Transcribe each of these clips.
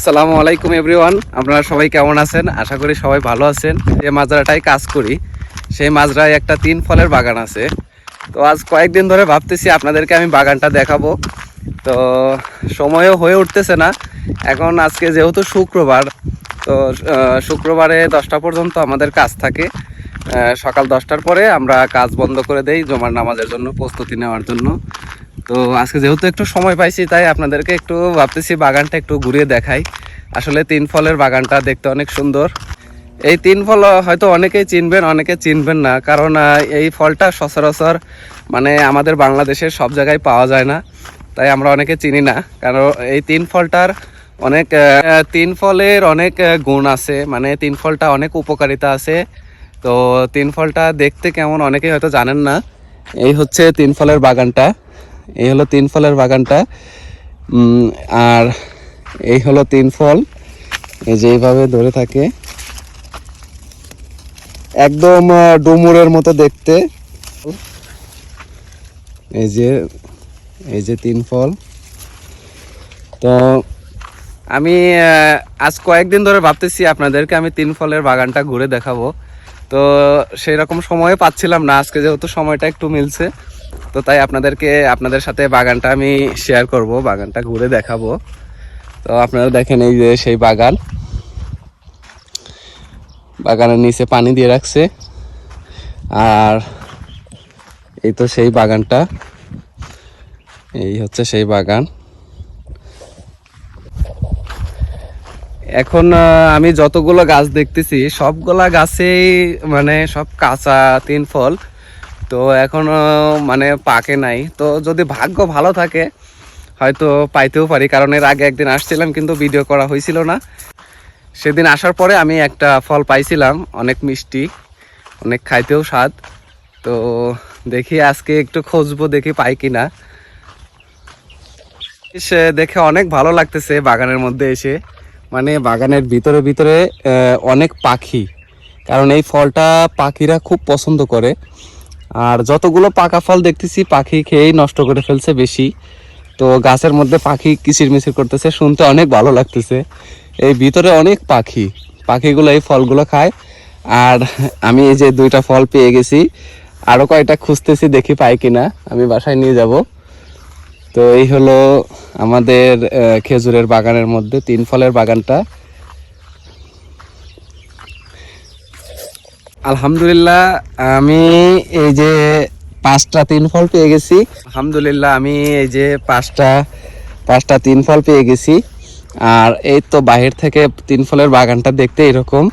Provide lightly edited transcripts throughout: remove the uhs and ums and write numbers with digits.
আসসালামু আলাইকুম এভরিওয়ান, আপনারা সবাই কেমন আছেন? আশা করি সবাই ভালো আছেন। যে মাজরাটাই কাজ করি, সেই মাজরায় একটা 3 ফলের বাগান আছে। তো আজ কয়েকদিন ধরে ভাবতেছি আপনাদেরকে আমি বাগানটা দেখাবো, তো সময়ও হয়ে উঠতেছে না। এখন আজকে যেহেতু শুক্রবার, তো শুক্রবারে 10টা পর্যন্ত আমাদের কাজ থাকে। সকাল 10টার পরে আমরা কাজ বন্ধ করে দেই জুমার নামাজের জন্য প্রস্তুতি নেওয়ার জন্য। তো আজকে যেহেতু একটু সময় পাইছি, তাই আপনাদেরকে একটু ভাবতেছি বাগানটা একটু ঘুরিয়ে দেখাই। আসলে 3 ফলের বাগানটা দেখতে অনেক সুন্দর। এই 3 ফল হয়তো অনেকেই চিনবেন, অনেকে চিনবেন না, কারণ এই ফলটা সচরাচর মানে আমাদের বাংলাদেশের সব জায়গায় পাওয়া যায় না, তাই আমরা অনেকে চিনি না। কারণ এই 3 ফলটার অনেক 3 ফলের অনেক গুণ আছে, মানে 3 ফলটা অনেক উপকারিতা আছে। তো 3 ফলটা দেখতে কেমন অনেকেই হয়তো জানেন না। এই হচ্ছে 3 ফলের বাগানটা, এই হলো 3 ফলের বাগানটা। আর এই হলো 3 ফল, এই যে এইভাবে ধরে থাকে, একদম ডুমুরের মতো দেখতে। এই যে 3 ফল। তো আমি আজ কয়েকদিন ধরে ভাবতেছি আপনাদেরকে আমি 3 ফলের বাগানটা ঘুরে দেখাবো। তো সেই রকম সময় পাচ্ছিলাম না, আজকে যেহেতু সময়টা একটু মিলছে, তো তাই আপনাদের সাথে বাগানটা আমি শেয়ার করব, বাগানটা ঘুরে দেখাবো। তো আপনারা দেখেন, এই যে সেই বাগানের নিচে পানি দিয়ে রাখছে। আর এই তো সেই বাগানটা, এই হচ্ছে সেই বাগান। এখন আমি যতগুলো গাছ দেখতেছি সবগুলা গাছেই মানে সব কাঁচা 3 ফল। তো এখনো মানে পাকে নাই। তো যদি ভাগ্য ভালো থাকে হয়তো পাইতেও পারি, কারণ এর আগে একদিন আসছিলাম কিন্তু ভিডিও করা হয়েছিল না। সেদিন আসার পরে আমি একটা ফল পাইছিলাম, অনেক মিষ্টি, অনেক খাইতেও স্বাদ। তো দেখি আজকে একটু খুঁজবো, দেখি পাই কিনা। দেখে অনেক ভালো লাগতেছে বাগানের মধ্যে এসে, মানে বাগানের ভিতরে ভিতরে অনেক পাখি, কারণ এই ফলটা পাখিরা খুব পছন্দ করে। আর যতগুলো পাকা ফল দেখতেছি পাখি খেয়েই নষ্ট করে ফেলছে বেশি। তো গাছের মধ্যে পাখি কিচিরমিচির করতেছে, শুনতে অনেক ভালো লাগতেছে। এই ভিতরে অনেক পাখিগুলো এই ফলগুলো খায়। আর আমি এই যে 2টা ফল পেয়ে গেছি, আরও কয়টা খুঁজতেছি, দেখি পাই কিনা, আমি বাসায় নিয়ে যাব। তো এই হলো আমাদের খেজুরের বাগানের মধ্যে 3 ফলের বাগানটা। আলহামদুলিল্লাহ, আমি এই যে 5টা 3 ফল পেয়ে গেছি। আলহামদুলিল্লাহ, আমি এই যে পাঁচটা 3 ফল পেয়ে গেছি। আর এই তো বাহির থেকে 3 ফলের বাগানটা দেখতে এরকম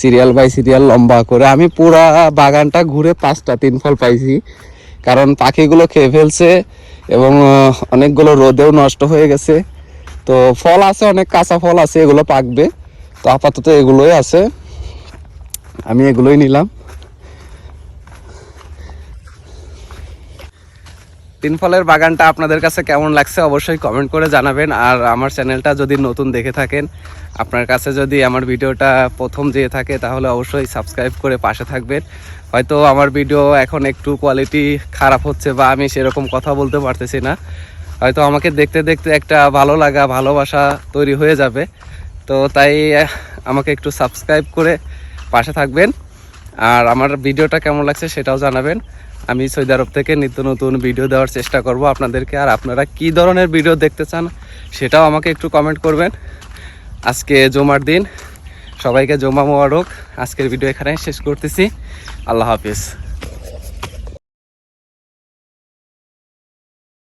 সিরিয়াল বাই সিরিয়াল লম্বা করে। আমি পুরা বাগানটা ঘুরে 5টা 3 ফল পাইছি, কারণ পাখিগুলো খেয়ে ফেলছে এবং অনেকগুলো রোদেও নষ্ট হয়ে গেছে। তো ফল আছে, অনেক কাঁচা ফল আছে, এগুলো পাকবে। তো আপাতত এগুলোই আছে, আমি এগুলোই নিলাম। 3 ফলের বাগানটা আপনাদের কাছে কেমন লাগছে অবশ্যই কমেন্ট করে জানাবেন। আর আমার চ্যানেলটা যদি নতুন দেখে থাকেন, আপনার কাছে যদি আমার ভিডিওটা প্রথম যেয়ে থাকে, তাহলে অবশ্যই সাবস্ক্রাইব করে পাশে থাকবেন। হয়তো আমার ভিডিও এখন একটু কোয়ালিটি খারাপ হচ্ছে, বা আমি সেরকম কথা বলতে পারতেছি না, হয়তো আমাকে দেখতে দেখতে একটা ভালো লাগা ভালোবাসা তৈরি হয়ে যাবে। তো তাই আমাকে একটু সাবস্ক্রাইব করে পাশে থাকবেন। আর আমার ভিডিওটা কেমন লাগছে সেটাও জানাবেন। আমি সৌদি আরব থেকে নিত্য নতুন ভিডিও দেওয়ার চেষ্টা করব আপনাদেরকে। আর আপনারা কী ধরনের ভিডিও দেখতে চান সেটাও আমাকে একটু কমেন্ট করবেন। আজকে জুমার দিন, সবাইকে জুমা মোবারক। আজকের ভিডিও এখানে শেষ করতেছি। আল্লাহ হাফিজ।